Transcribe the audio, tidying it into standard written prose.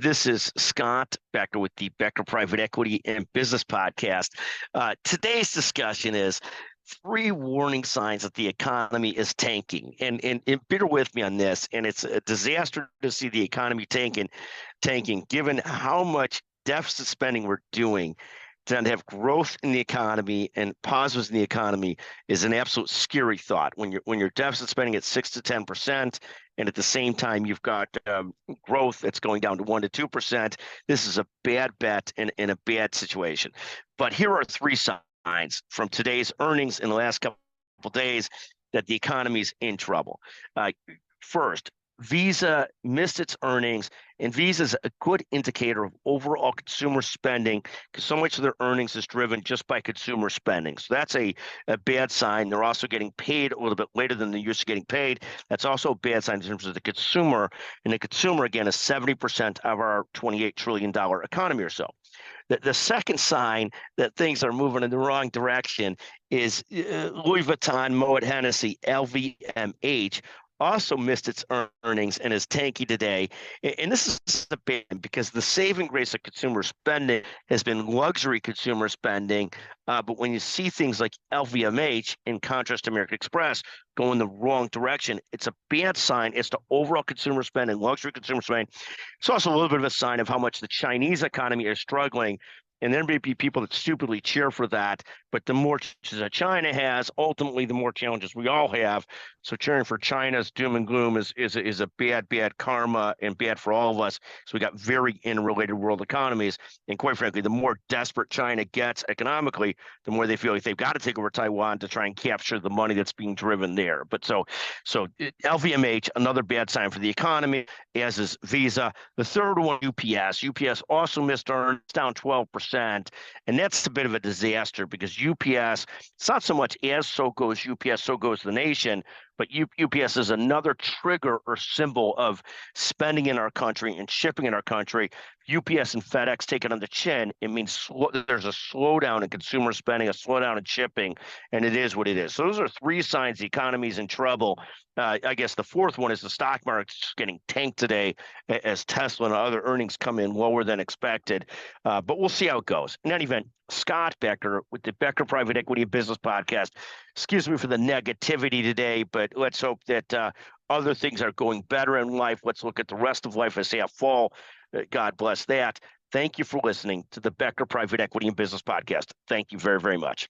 This is Scott Becker with the Becker Private Equity and Business Podcast. Today's discussion is three warning signs that the economy is tanking. And bear with me on this. And it's a disaster to see the economy tanking, given how much deficit spending we're doing. To have growth in the economy and positives in the economy is an absolute scary thought. When you're deficit spending at 6 to 10%, and at the same time you've got growth that's going down to 1 to 2%, this is a bad bet and a bad situation. But here are three signs from today's earnings in the last couple of days that the economy is in trouble. First, Visa missed its earnings, and Visa is a good indicator of overall consumer spending because so much of their earnings is driven just by consumer spending. So that's a bad sign. They're also getting paid a little bit later than they're used to getting paid. That's also a bad sign in terms of the consumer. And the consumer, again, is 70% of our $28 trillion economy or so. The second sign that things are moving in the wrong direction is Louis Vuitton, Moet Hennessy, LVMH, also missed its earnings and is tanky today. And this is a big because the saving grace of consumer spending has been luxury consumer spending. But when you see things like LVMH, in contrast to American Express, go in the wrong direction, it's a bad sign as to overall consumer spending, luxury consumer spending. It's also a little bit of a sign of how much the Chinese economy is struggling. And there may be people that stupidly cheer for that, but the more challenges that China has, ultimately, the more challenges we all have. So cheering for China's doom and gloom is a bad karma and bad for all of us. So we got very interrelated world economies. And quite frankly, the more desperate China gets economically, the more they feel like they've got to take over Taiwan to try and capture the money that's being driven there. But so LVMH, another bad sign for the economy, as is Visa. The third one, UPS. UPS also missed earnings, down 12%. And that's a bit of a disaster because UPS, it's not so much as so goes UPS, so goes the nation, but UPS is another trigger or symbol of spending in our country and shipping in our country. UPS and FedEx take it on the chin. It means there's a slowdown in consumer spending, a slowdown in shipping, and it is what it is. So those are three signs the economy's in trouble. I guess the fourth one is the stock market's getting tanked today as Tesla and other earnings come in lower than expected. But we'll see how it goes. In any event, Scott Becker with the Becker Private Equity and Business Podcast. Excuse me for the negativity today, but let's hope that other things are going better in life. Let's look at the rest of life as they have fall. God bless that. Thank you for listening to the Becker Private Equity and Business Podcast. Thank you very, very much.